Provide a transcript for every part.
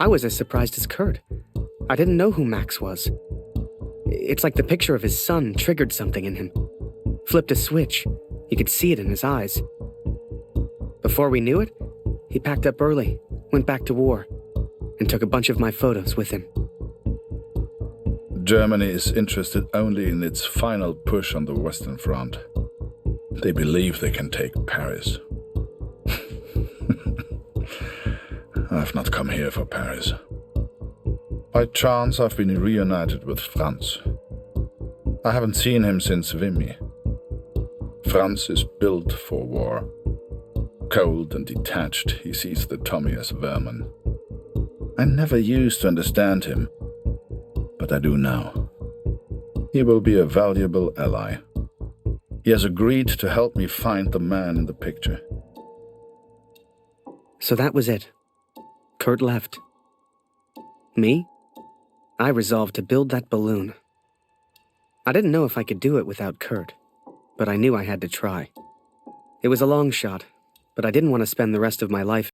I was as surprised as Kurt. I didn't know who Max was. It's like the picture of his son triggered something in him. Flipped a switch. You could see it in his eyes. Before we knew it, he packed up early, went back to war, and took a bunch of my photos with him. Germany is interested only in its final push on the Western Front. They believe they can take Paris. I've not come here for Paris. By chance, I've been reunited with Franz. I haven't seen him since Vimy. Franz is built for war. Cold and detached, he sees the Tommy as vermin. I never used to understand him, but I do now. He will be a valuable ally. He has agreed to help me find the man in the picture. So that was it. Kurt left. Me? I resolved to build that balloon. I didn't know if I could do it without Kurt, but I knew I had to try. It was a long shot, but I didn't want to spend the rest of my life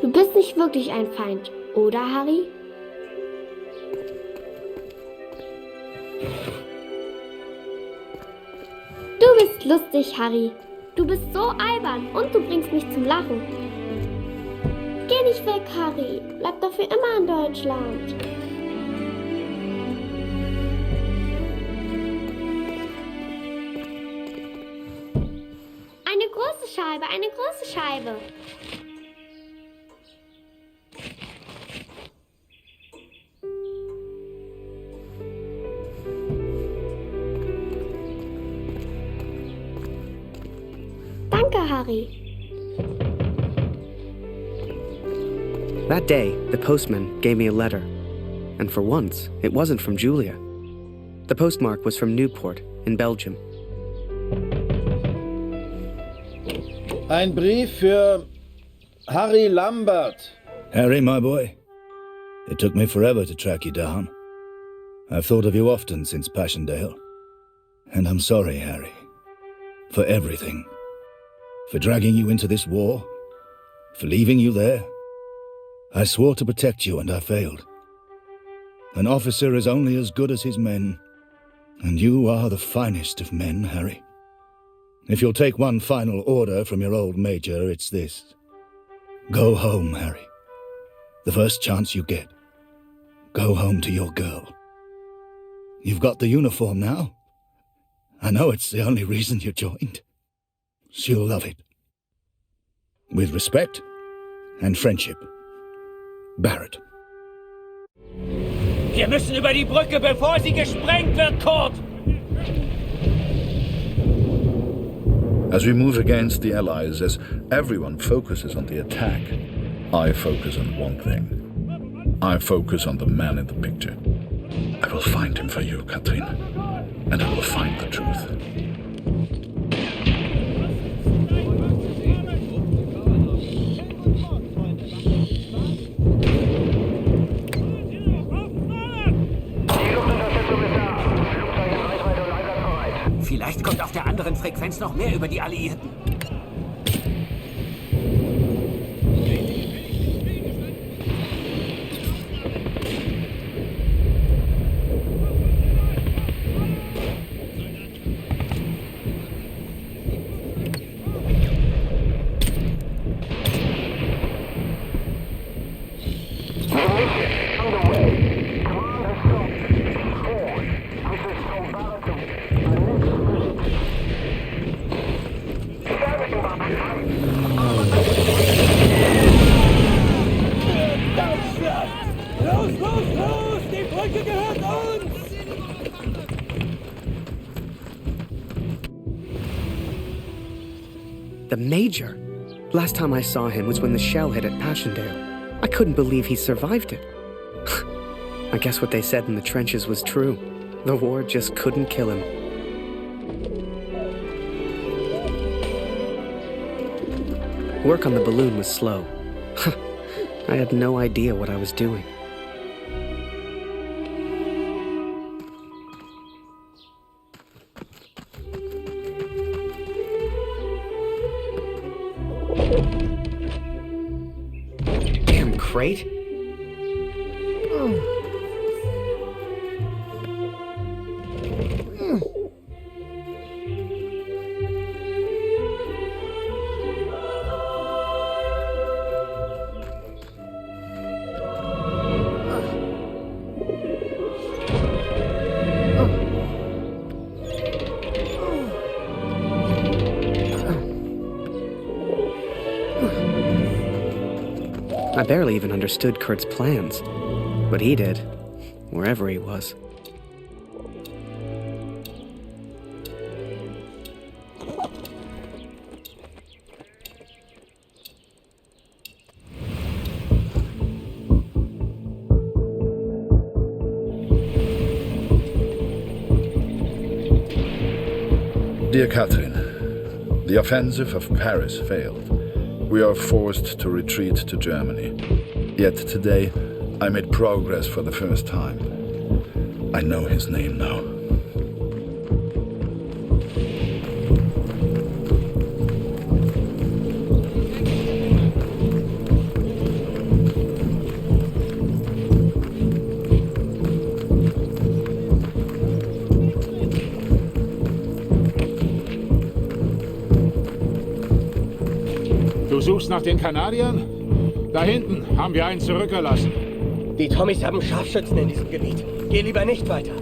Du bist nicht wirklich ein Feind, oder, Harry? Du bist lustig, Harry. Du bist so albern und du bringst mich zum Lachen. Geh nicht weg, Harry. Bleib doch für immer in Deutschland. Eine große Scheibe, eine große Scheibe. Danke, Harry. That day, the postman gave me a letter. And for once, it wasn't from Julia. The postmark was from Newport, in Belgium. Ein Brief für Harry Lambert. Harry, my boy. It took me forever to track you down. I've thought of you often since Passchendaele. And I'm sorry, Harry. For everything. For dragging you into this war. For leaving you there. I swore to protect you and I failed. An officer is only as good as his men. And you are the finest of men, Harry. If you'll take one final order from your old major, it's this. Go home, Harry. The first chance you get. Go home to your girl. You've got the uniform now. I know it's the only reason you joined. She'll love it. With respect and friendship. Barrett. Wir müssen über die Brücke, bevor sie gesprengt wird, Kurt! As we move against the Allies, as everyone focuses on the attack, I focus on one thing. I focus on the man in the picture. I will find him for you, Katrin. And I will find the truth. Vielleicht kommt auf der anderen Frequenz noch mehr über die Alliierten. The Major. Last time I saw him was when the shell hit at Passchendaele. I couldn't believe he survived it. I guess what they said in the trenches was true. The war just couldn't kill him. Work on the balloon was slow. I had no idea what I was doing. Damn crate! I barely even understood Kurt's plans, but he did, wherever he was. Dear Catherine, the offensive of Paris failed. We are forced to retreat to Germany. Yet today, I made progress for the first time. I know his name now. Du suchst nach den Kanadiern? Da hinten haben wir einen zurückgelassen. Die Tommys haben Scharfschützen in diesem Gebiet. Geh lieber nicht weiter.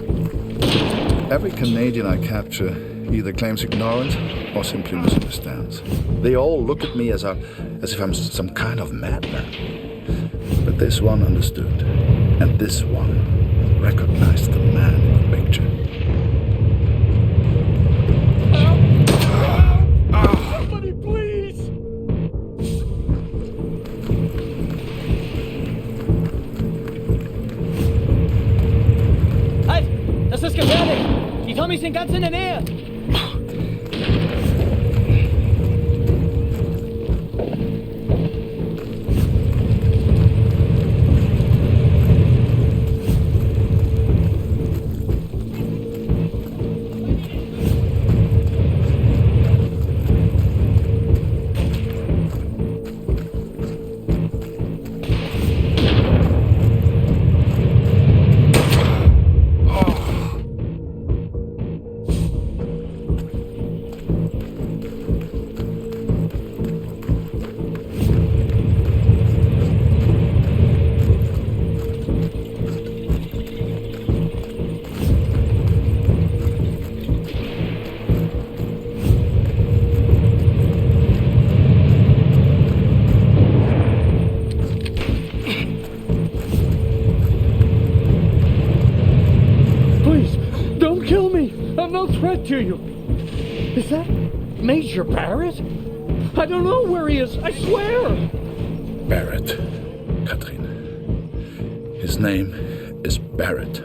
Every Canadian I capture either claims ignorance or simply misunderstands. They all look at me as if I'm some kind of madman. But this one understood, and this one recognized the man in the picture. Somebody, please! Halt! Das ist gefährlich! Die Tommys sind ganz in der Nähe! To you. Is that Major Barrett? I don't know where he is, I swear! Barrett, Catherine. His name is Barrett.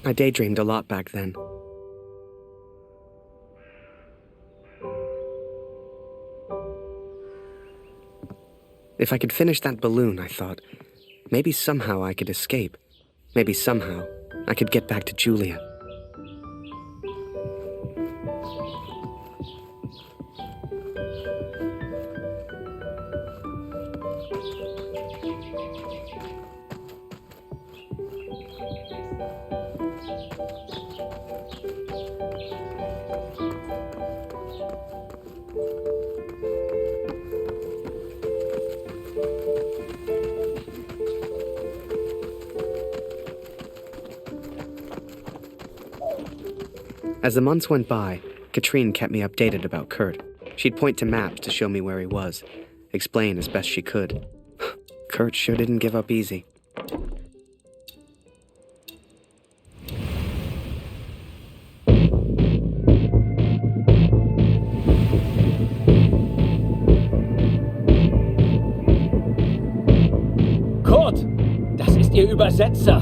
I daydreamed a lot back then. If I could finish that balloon, I thought, maybe somehow I could escape. Maybe somehow I could get back to Julia. As the months went by, Katrine kept me updated about Kurt. She'd point to maps to show me where he was, explain as best she could. Kurt sure didn't give up easy. ist Ihr Übersetzer.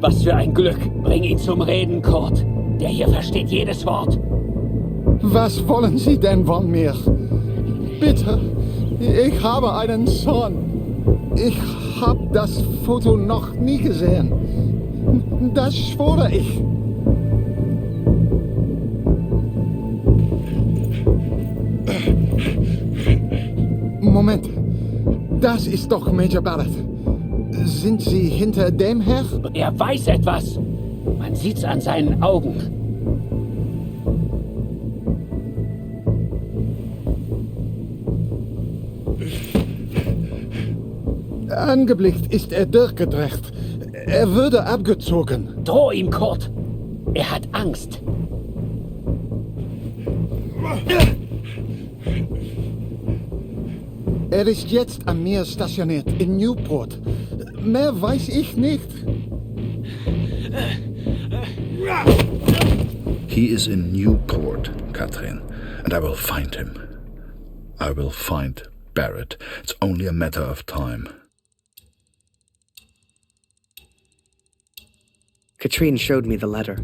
Was für ein Glück. Bring ihn zum Reden, Kurt. Der hier versteht jedes Wort. Was wollen Sie denn von mir? Bitte, ich habe einen Sohn. Ich habe das Foto noch nie gesehen. Das schwöre ich. Moment, das ist doch Major Barrett. Sind Sie hinter dem her? Er weiß etwas. Man sieht's an seinen Augen. Angeblickt ist er durchgedreht. Er würde abgezogen. Droh ihm, Kurt. Er hat Angst. Er ist jetzt am Meer stationiert, in Newport. Mehr weiß ich nicht. He is in Newport, Katrin, and I will find him. I will find Barrett. It's only a matter of time. Katrine showed me the letter.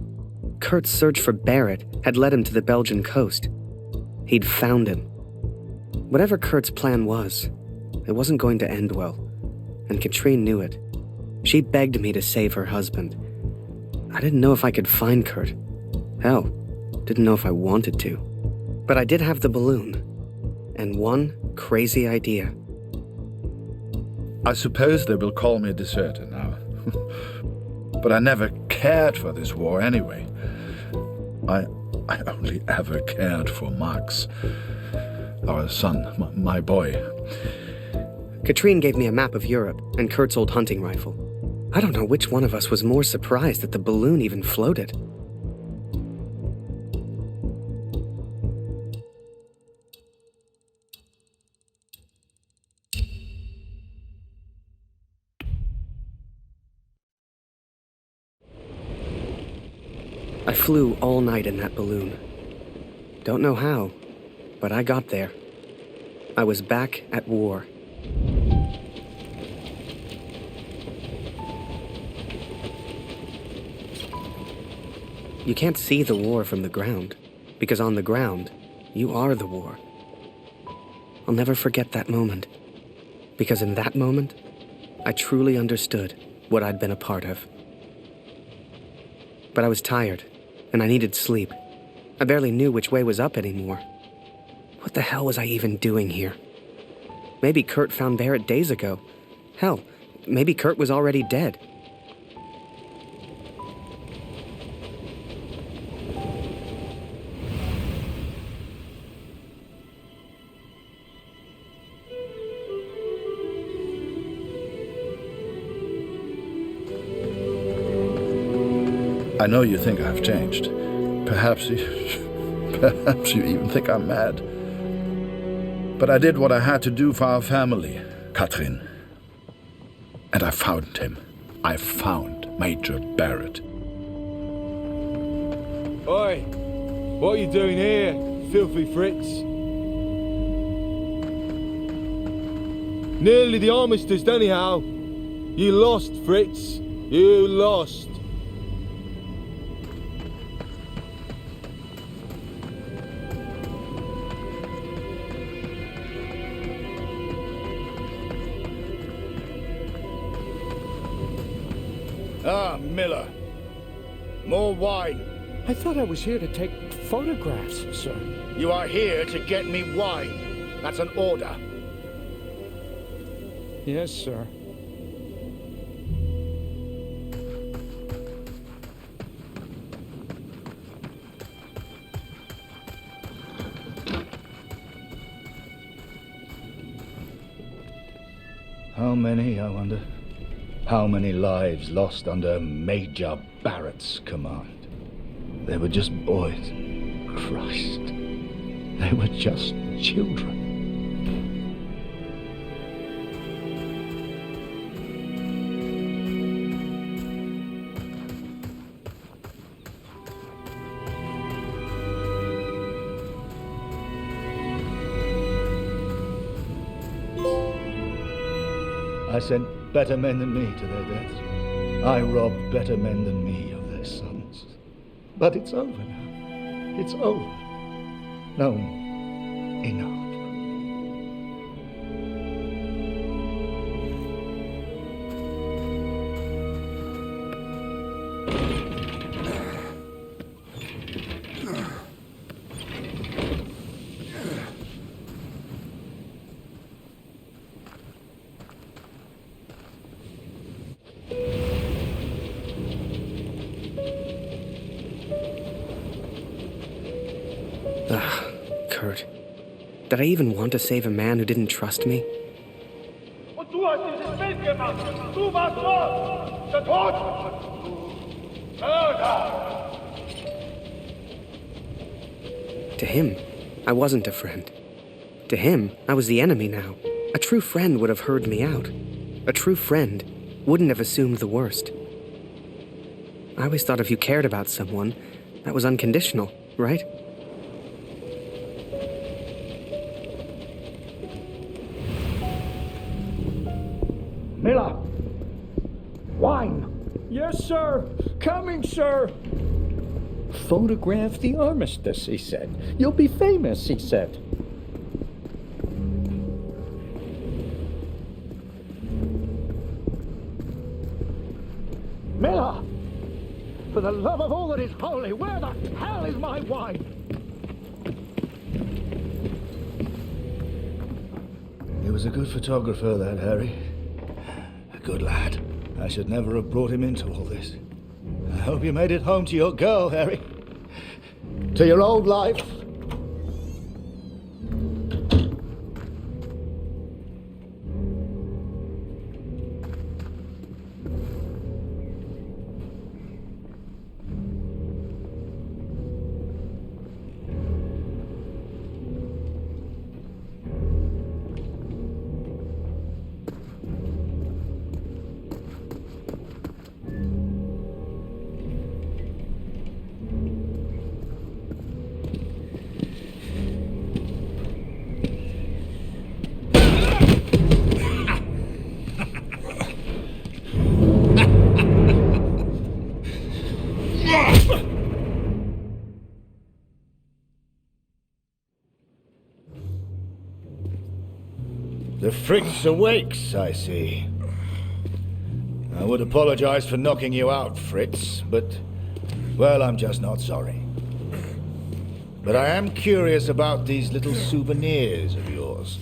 Kurt's search for Barrett had led him to the Belgian coast. He'd found him. Whatever Kurt's plan was, it wasn't going to end well, and Katrine knew it. She begged me to save her husband. I didn't know if I could find Kurt. Hell, didn't know if I wanted to. But I did have the balloon, and one crazy idea. I suppose they will call me a deserter now. But I never cared for this war anyway. I only ever cared for Max. Our son, my boy. Katrine gave me a map of Europe and Kurt's old hunting rifle. I don't know which one of us was more surprised that the balloon even floated. I flew all night in that balloon. Don't know how, but I got there. I was back at war. You can't see the war from the ground, because on the ground, you are the war. I'll never forget that moment, because in that moment, I truly understood what I'd been a part of. But I was tired, and I needed sleep. I barely knew which way was up anymore. What the hell was I even doing here? Maybe Kurt found Barrett days ago. Hell, maybe Kurt was already dead. I know you think I've changed. Perhaps you even think I'm mad. But I did what I had to do for our family, Katrin. And I found him. I found Major Barrett. Oi! What are you doing here, filthy Fritz? Nearly the armistice anyhow. You lost, Fritz. You lost. Ah, Miller. More wine. I thought I was here to take photographs, sir. You are here to get me wine. That's an order. Yes, sir. How many, I wonder? How many lives lost under Major Barrett's command? They were just boys. Christ. They were just children. I sent better men than me to their deaths. I robbed better men than me of their sons. But it's over now. It's over. No, enough. Kurt. Did I even want to save a man who didn't trust me? Und du hast dieses Bild gemacht. Du warst dort. Der Tod. Mörder. To him, I wasn't a friend. To him, I was the enemy now. A true friend would have heard me out. A true friend wouldn't have assumed the worst. I always thought if you cared about someone, that was unconditional, right? Miller. Wine. Yes, sir. Coming, sir. Photograph the armistice, he said. You'll be famous, he said. Miller. For the love of all that is holy, where the hell is my wine? He was a good photographer, that Harry. A good lad. I should never have brought him into all this. I hope you made it home to your girl, Harry. To your old life. The Fritz awakes, I see. I would apologize for knocking you out, Fritz, but, well, I'm just not sorry. But I am curious about these little souvenirs of yours.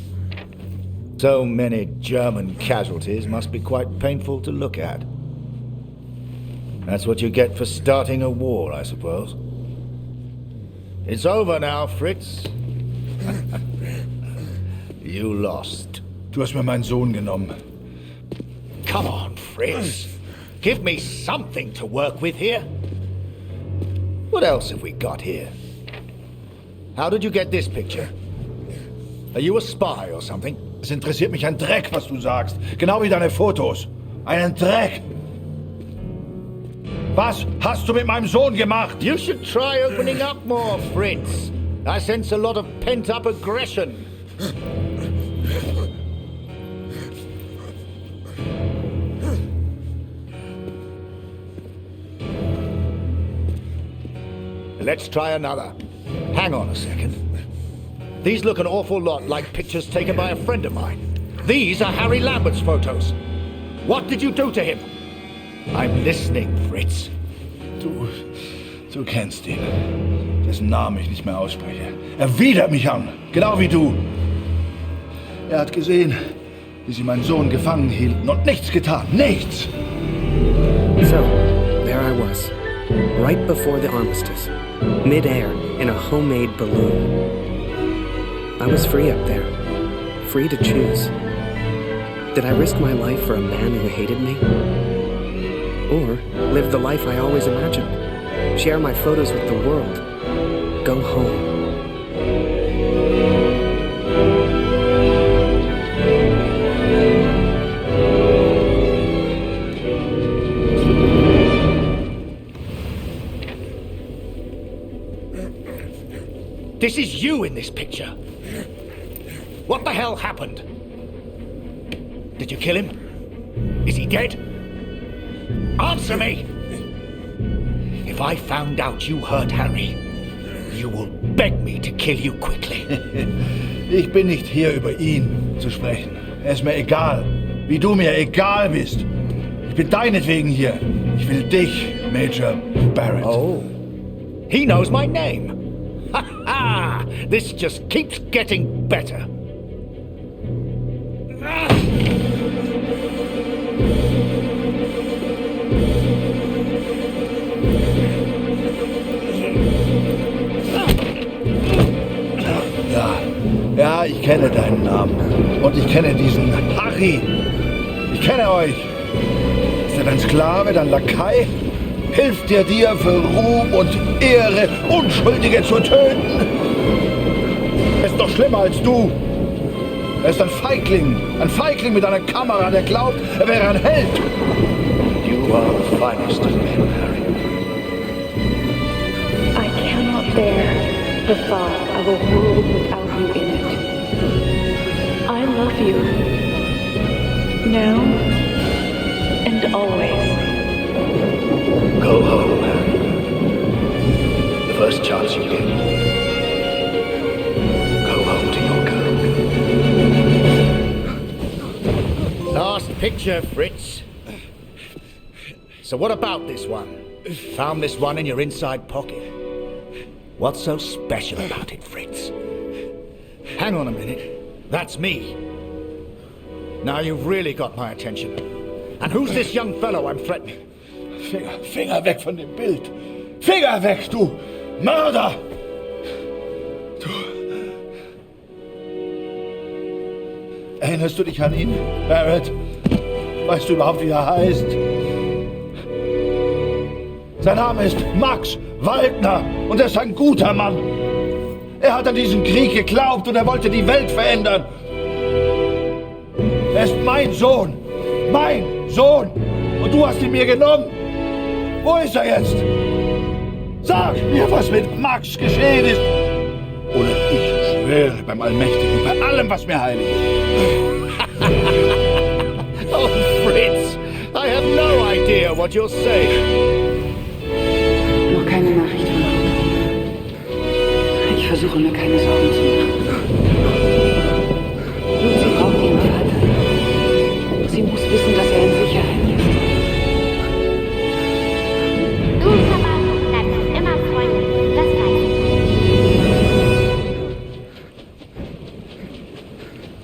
So many German casualties must be quite painful to look at. That's what you get for starting a war, I suppose. It's over now, Fritz. You lost. Du hast mir meinen Sohn genommen. Come on, Fritz. Give me something to work with here. What else have we got here? How did you get this picture? Are you a spy or something? Es interessiert mich ein Dreck, was du sagst. Genau wie deine Fotos. Einen Dreck. Was hast du mit meinem Sohn gemacht? You should try opening up more, Fritz. I sense a lot of pent-up aggression. Let's try another. Hang on a second. These look an awful lot like pictures taken by a friend of mine. These are Harry Lambert's photos. What did you do to him? I'm listening, Fritz. Du kennst ihn. Dessen Namen ich nicht mehr ausspreche. Er widert mich an. Genau wie du. Er hat gesehen, wie sie meinen Sohn gefangen hielten und nichts getan. Nichts! So, there I was. Right before the armistice. Mid-air in a homemade balloon. I was free up there. Free to choose. Did I risk my life for a man who hated me? Or live the life I always imagined? Share my photos with the world? Go home? This is you in this picture. What the hell happened? Did you kill him? Is he dead? Answer me! If I found out you hurt Harry, you will beg me to kill you quickly. Ich bin nicht hier, über ihn zu sprechen. Es ist mir egal, wie du mir egal bist. Ich bin deinetwegen hier. Ich will dich, Major Barrett. Oh, he knows my name. Ha ha! This just keeps getting better. Ja, ich kenne deinen Namen. Und ich kenne diesen Harry. Ich kenne euch. Ist er dein Sklave, dein Lakai? Hilft er dir für Ruhm und Ehre, Unschuldige zu töten? Er ist doch schlimmer als du. Er ist ein Feigling mit einer Kamera, der glaubt, er wäre ein Held. You are the finest of men, Harry. I cannot bear the thought of a world without you in it. I love you. Now and always. Go home, Harry. The first chance you get. Go home to your girl. Last picture, Fritz. So what about this one? Found this one in your inside pocket. What's so special about it, Fritz? Hang on a minute. That's me. Now you've really got my attention. And who's this young fellow I'm threatening? Finger weg von dem Bild. Finger weg, du Mörder! Du. Erinnerst du dich an ihn, Barrett? Weißt du überhaupt, wie er heißt? Sein Name ist Max Waldner und er ist ein guter Mann. Er hat an diesen Krieg geglaubt und er wollte die Welt verändern. Er ist mein Sohn. Mein Sohn. Und du hast ihn mir genommen. Wo ist er jetzt? Sag mir, was mit Max geschehen ist. Oder ich schwöre beim Allmächtigen, bei allem, was mir heilig ist. Oh, Fritz, I have no idea what you're saying. Noch keine Nachricht von Hause. Ich versuche mir keine Sorgen zu machen. Lucy braucht ihren Vater. Sie muss wissen, dass er in Sicherheit ist. Du, Papa, bleibst immer freundlich. Das weiß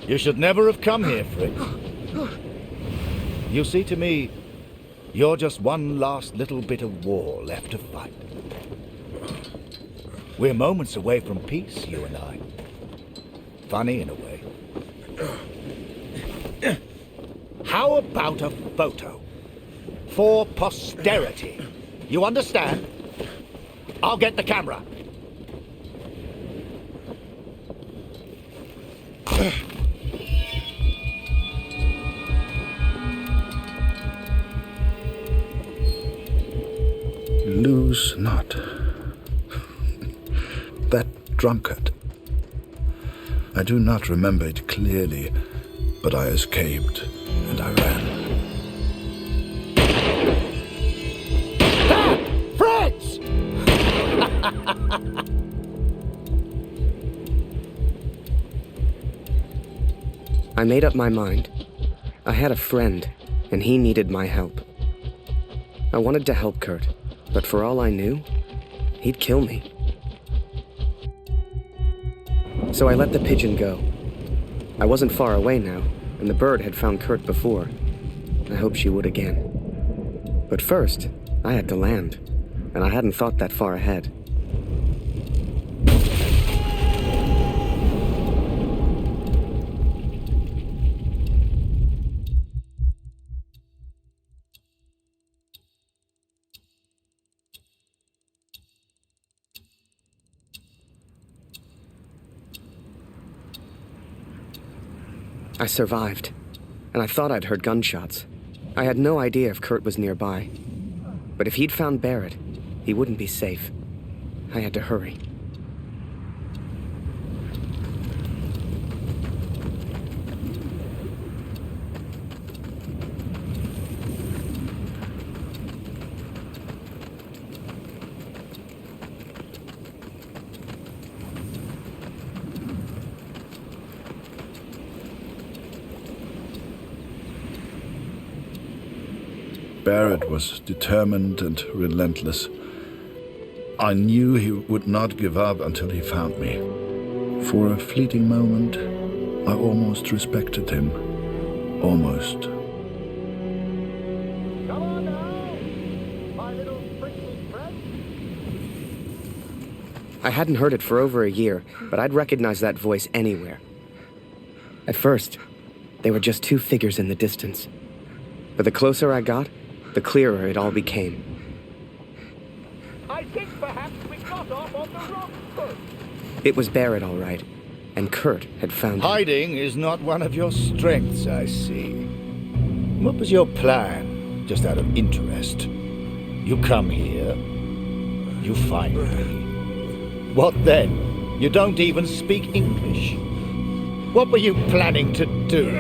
ich. You should never have come here, Fritz. You see, to me, you're just one last little bit of war left to fight. We're moments away from peace, you and I. Funny in a way. How about a photo? For posterity. You understand? I'll get the camera. Lose not. That drunkard. I do not remember it clearly, but I escaped and I ran. Ah! Fritz! I made up my mind. I had a friend, and he needed my help. I wanted to help Kurt, but for all I knew, he'd kill me. So I let the pigeon go. I wasn't far away now, and the bird had found Kurt before. I hoped she would again. But first, I had to land, and I hadn't thought that far ahead. I survived, and I thought I'd heard gunshots. I had no idea if Kurt was nearby. But if he'd found Barrett, he wouldn't be safe. I had to hurry. Barrett was determined and relentless. I knew he would not give up until he found me. For a fleeting moment, I almost respected him. Almost. Come on now, my little prickly friend. I hadn't heard it for over a year, but I'd recognize that voice anywhere. At first, they were just two figures in the distance. But the closer I got, the clearer it all became. I think perhaps we got off on the wrong foot. It was Barrett, all right, and Kurt had found him. Hiding is not one of your strengths, I see. What was your plan, just out of interest? You come here, you find me. What then? You don't even speak English. What were you planning to do?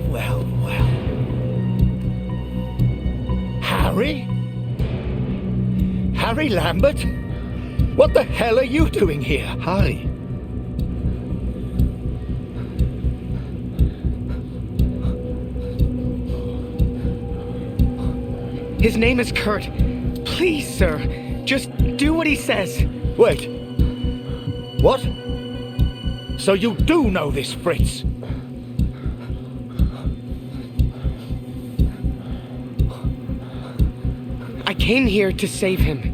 Well. Harry? Harry Lambert? What the hell are you doing here, Harry? His name is Kurt. Please, sir, just do what he says. Wait. What? So you do know this Fritz? I came here to save him.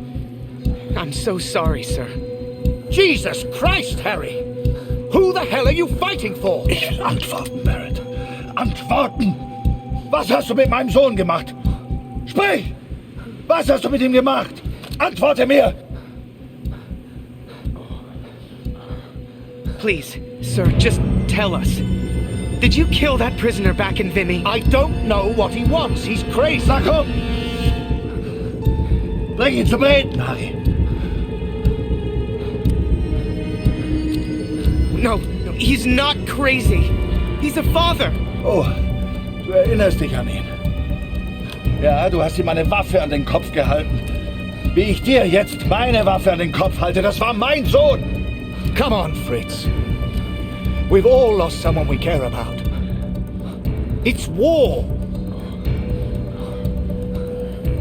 I'm so sorry, sir. Jesus Christ, Harry! Who the hell are you fighting for? Ich will antworten, Barrett. Antworten! Was hast du mit meinem Sohn gemacht? Sprich! Was hast du mit ihm gemacht? Antworte mir! Please, sir, just tell us. Did you kill that prisoner back in Vimy? I don't know what he wants. He's crazy. Na komm! Bring ihn zum Reden, Harry. No, he's not crazy. He's a father. Oh, du erinnerst dich an ihn. Ja, du hast ihm eine Waffe an den Kopf gehalten. Wie ich dir jetzt meine Waffe an den Kopf halte, das war mein Sohn! Come on, Fritz. We've all lost someone we care about. It's war.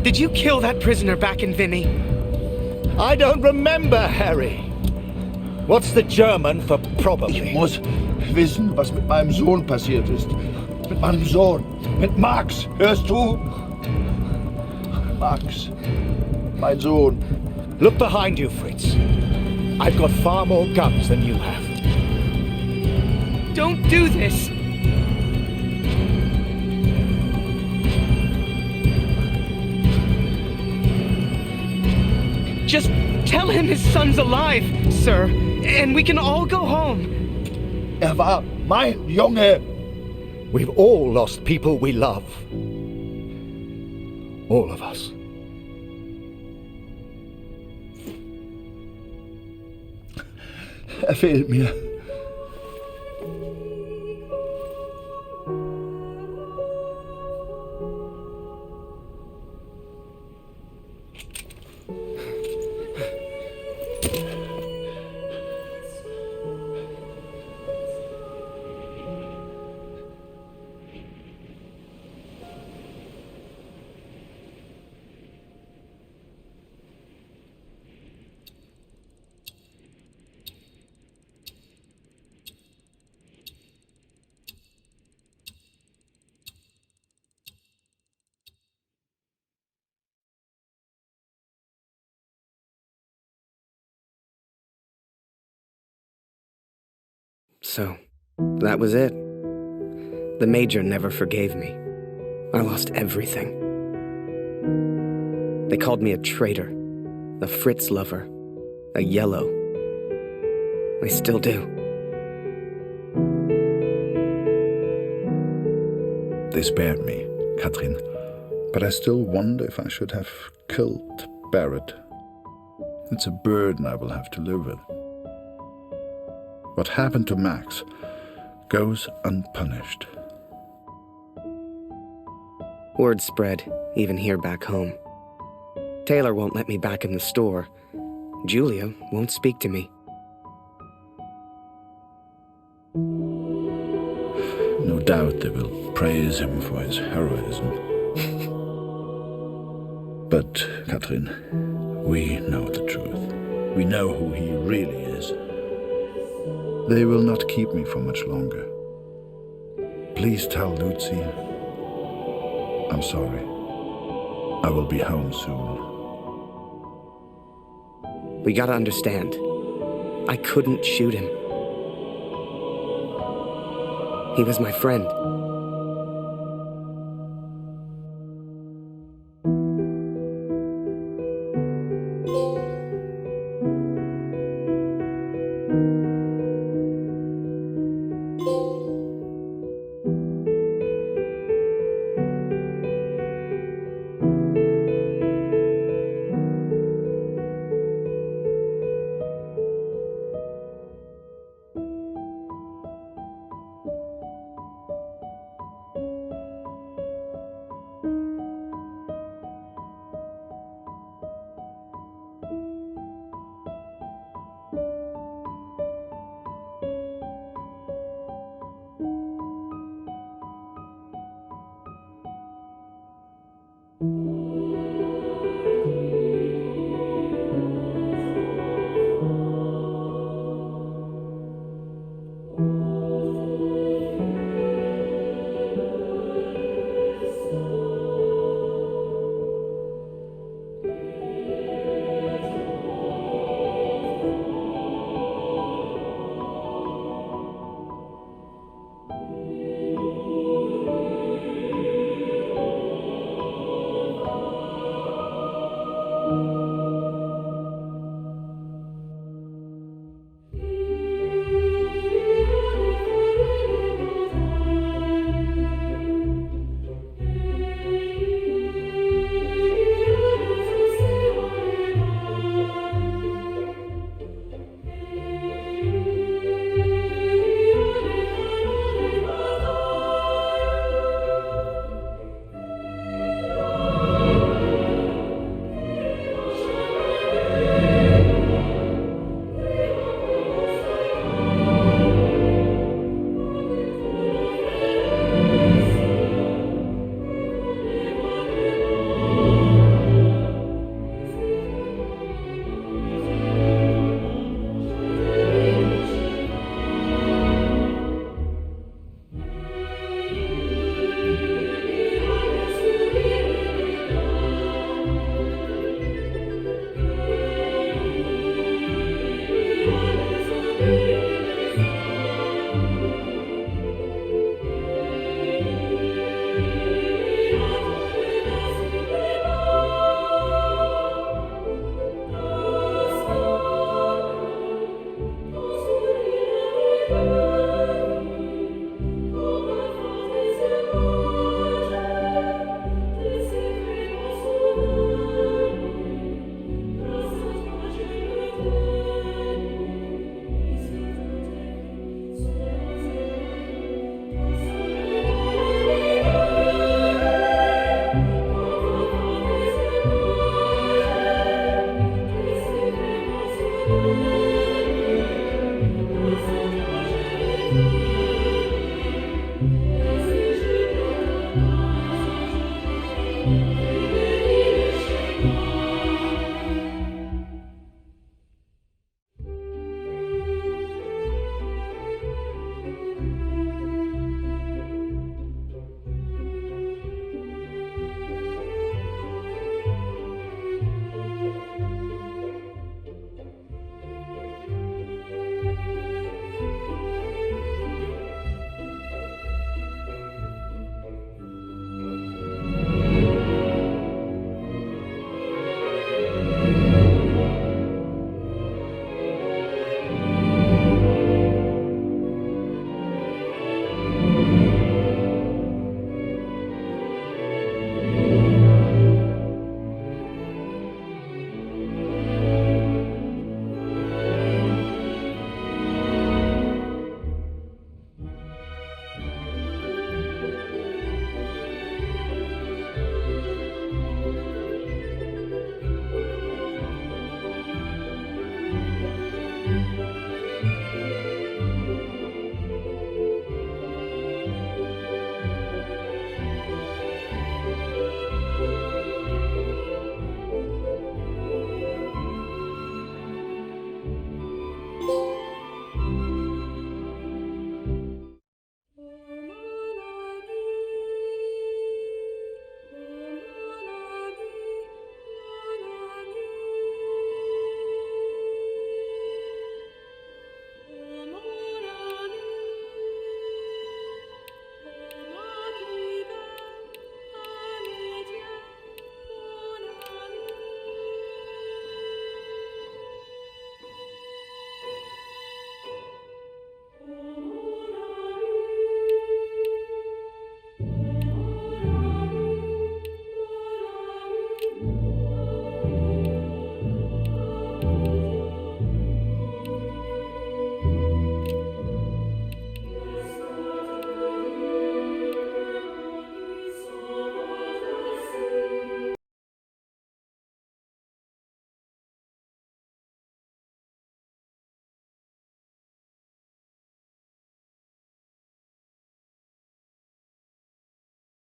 Did you kill that prisoner back in Vimy? I don't remember, Harry. What's the German for probably? Ich muss wissen, was mit meinem Sohn passiert ist. Mit meinem Sohn. Mit Max. Hörst du? Max. Mein Sohn. Look behind you, Fritz. I've got far more guns than you have. Don't do this! Just tell him his son's alive, sir, and we can all go home. War mein Junge. We've all lost people we love. All of us. Fehlt mir. So, that was it. The Major never forgave me. I lost everything. They called me a traitor, a Fritz lover, a yellow. They still do. They spared me, Katrin, but I still wonder if I should have killed Barrett. It's a burden I will have to live with. What happened to Max goes unpunished. Word spread, even here back home. Taylor won't let me back in the store. Julia won't speak to me. doubt they will praise him for his heroism. But, Katrin, we know the truth. We know who he really is. They will not keep me for much longer. Please tell Lucy I'm sorry. I will be home soon. We gotta understand. I couldn't shoot him. He was my friend.